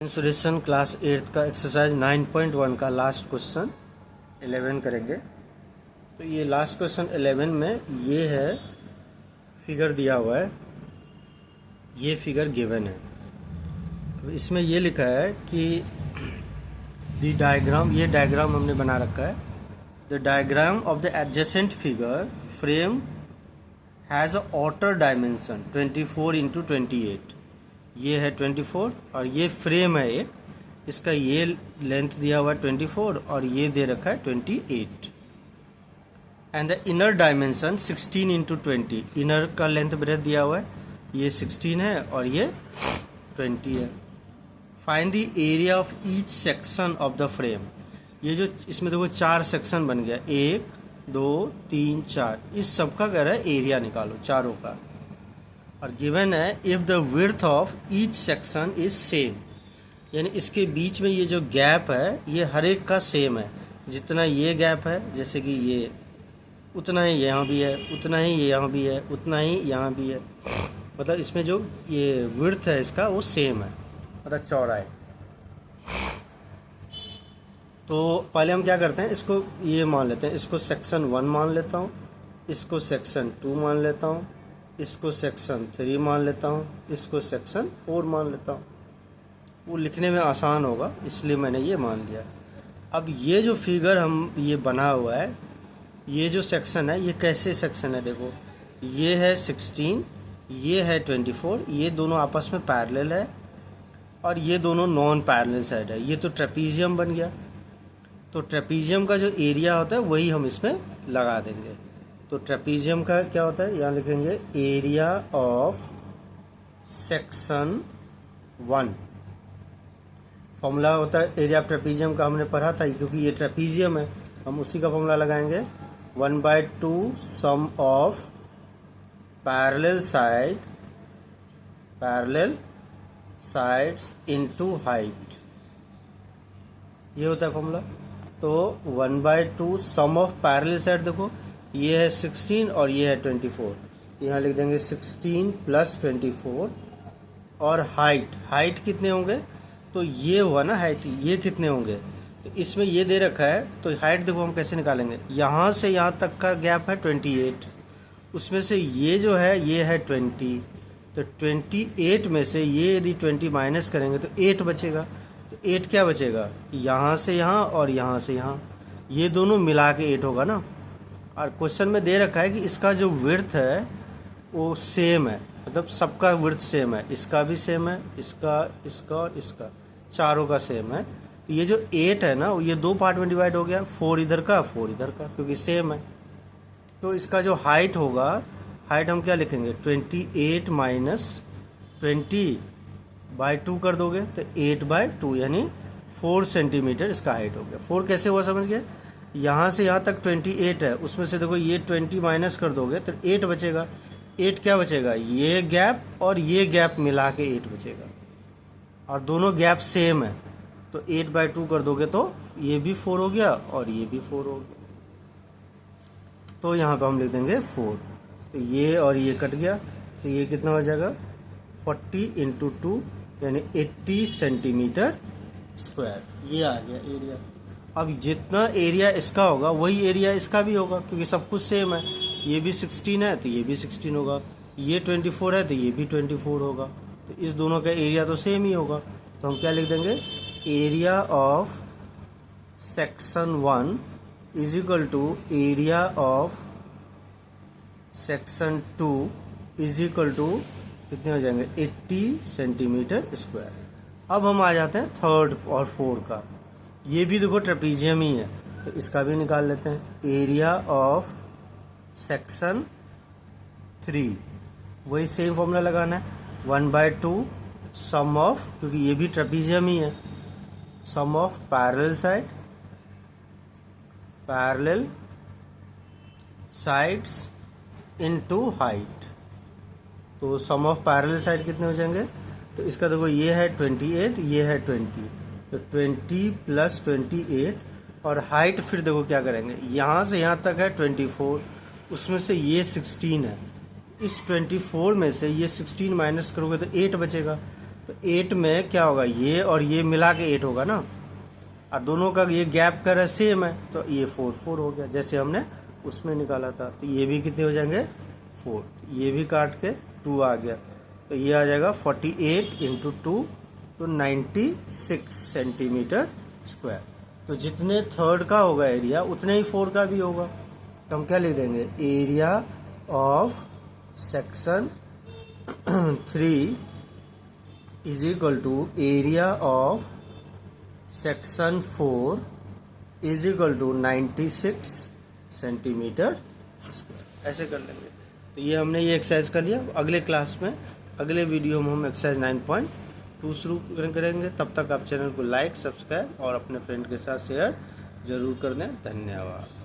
इंसुरेशन class 8 का exercise 9.1 का last question 11 करेंगे। तो ये लास्ट क्वेश्चन 11 में ये है फिगर दिया हुआ है, ये फिगर गिवन है। अब इसमें ये लिखा है कि द डायग्राम, ये डायग्राम हमने बना रखा है। The diagram of the adjacent figure frame has a outer dimension 24x28। ये है 24 और ये फ्रेम है एक, इसका ये लेंथ दिया हुआ है 24 और ये दे रखा है 28। And the inner dimension 16x20, inner का लेंथ ब्रेथ दिया हुआ है, ये 16 है और ये 20 है। Find the area of each section of the frame. ये जो इसमें देखो 4 सेक्शन बन गया, 1 2 3 4, इस सब का कह रहा है एरिया निकालो चारों का। और गिवन है if the width of each section is same, यानी इसके बीच में ये जो गैप है ये हर एक का सेम है। जितना ये गैप है, जैसे कि ये, उतना ही यहाँ भी है, उतना ही ये यहाँ भी है, उतना ही यहाँ भी है। मतलब इसमें जो ये विड्थ है इसका वो सेम है, मतलब चौड़ाई। तो पहले हम क्या करते हैं, इसको ये मान लेते हैं, इसको सेक्शन 1 मान लेता हूँ, इसको सेक्शन 2 मान लेता हूँ, इसको सेक्शन 3 मान लेता हूँ, इसको सेक्शन 4 मान लेता हूँ। वो लिखने में आसान होगा इसलिए मैंने ये मान लिया। अब ये जो फिगर हम ये बना हुआ है, ये जो सेक्शन है ये कैसे सेक्शन है, देखो ये है 16, ये है 24, ये दोनों आपस में पैरेलल है और ये दोनों नॉन पैरेलल साइड है। ये तो ट्रेपीजियम बन गया। तो ट्रेपीजियम का जो एरिया होता है वही हम इसमें लगा देंगे। तो ट्रेपीजियम का क्या होता है, यहाँ लिखेंगे एरिया ऑफ सेक्शन 1। फॉर्मूला होता है एरिया ऑफ ट्रेपीजियम का, हमने पढ़ा था, क्योंकि ये ट्रेपीजियम है हम उसी का फॉर्मूला लगाएंगे। 1/2 sum of parallel sides into height, ये होता है फॉर्मूला। तो 1/2 सम ऑफ पैरेलल साइड, देखो ये है 16 और ये है 24, यहाँ लिख देंगे 16 + 24। और हाइट कितने होंगे, तो ये हुआ ना हाइट, ये कितने होंगे, तो इसमें ये दे रखा है। तो हाइट देखो हम कैसे निकालेंगे, यहाँ से यहाँ तक का गैप है 28, उसमें से ये जो है ये है 20, तो 28 में से ये यदि 20 माइनस करेंगे तो 8 बचेगा। तो 8 क्या बचेगा, यहाँ से यहाँ और यहाँ से यहाँ, ये दोनों मिला के 8 होगा ना। और क्वेश्चन में दे रखा है कि इसका जो विड्थ है वो सेम है, मतलब सबका विड्थ सेम है, इसका भी सेम है, इसका और इसका, चारों का सेम है। तो ये जो 8 है ना, ये 2 पार्ट में डिवाइड हो गया, 4 इधर का 4 इधर का, क्योंकि सेम है। तो इसका जो हाइट होगा, हाइट हम क्या लिखेंगे, 28 - 20/2 कर दोगे तो 8/2, यानी 4 सेंटीमीटर इसका हाइट हो गया। 4 कैसे हुआ समझ गए, यहाँ से यहाँ तक 28 है, उसमें से देखो ये 20 माइनस कर दोगे तो 8 बचेगा। 8 क्या बचेगा, ये गैप और ये गैप मिला के 8 बचेगा, और दोनों गैप सेम है। तो 8/2 कर दोगे तो ये भी 4 हो गया और ये भी 4 हो गया। तो यहाँ पे हम लिख देंगे 4। तो ये और ये कट गया, तो ये कितना हो जाएगा, 40 × 2 यानी 80 सेंटीमीटर स्क्वायर, ये आ गया एरिया। अब जितना एरिया इसका होगा वही एरिया इसका भी होगा, क्योंकि सब कुछ सेम है। ये भी 16 है तो ये भी 16 होगा, ये 24 है तो ये भी 24 होगा। तो इस दोनों का एरिया तो सेम ही होगा। तो हम क्या लिख देंगे, area of section 1 = area of section 2 = कितने हो जाएंगे, 80 सेंटीमीटर स्क्वायर। अब हम आ जाते हैं थर्ड और फोर्थ का। ये भी देखो ट्रेपीजियम ही है, तो इसका भी निकाल लेते हैं। एरिया ऑफ सेक्शन 3, वही सेम फॉर्मूला लगाना है, 1/2 सम ऑफ, क्योंकि ये भी ट्रेपीजियम ही है, sum of parallel sides into height. तो सम ऑफ पैरेलल साइड कितने हो जाएंगे, तो इसका देखो ये है 28, ये है 20, तो 20 + 28। और हाइट फिर देखो क्या करेंगे, यहाँ से यहाँ तक है 24, उसमें से ये 16 है, इस 24 में से ये 16 माइनस करोगे तो 8 बचेगा। तो 8 में क्या होगा, ये और ये मिला के 8 होगा ना, और दोनों का ये गैप का सेम है, तो ये 4 4 हो गया जैसे हमने उसमें निकाला था। तो ये भी कितने हो जाएंगे 4, ये भी काट के 2 आ गया, तो ये आ जाएगा 48 इंटू 2 तो 96 सेंटीमीटर स्क्वायर। तो जितने थर्ड का होगा एरिया उतने ही 4 का भी होगा। तो हम क्या लिख देंगे, area of section 3 is equal to area of section 4 is equal to 96 centimetre square. ऐसे कर लेंगे। तो ये हमने ये एक्सरसाइज कर लिया। अगले क्लास में, अगले वीडियो में हम एक्सरसाइज 9.2 शुरू करेंगे। तब तक आप चैनल को लाइक, सब्सक्राइब और अपने फ्रेंड के साथ शेयर जरूर कर दें। धन्यवाद।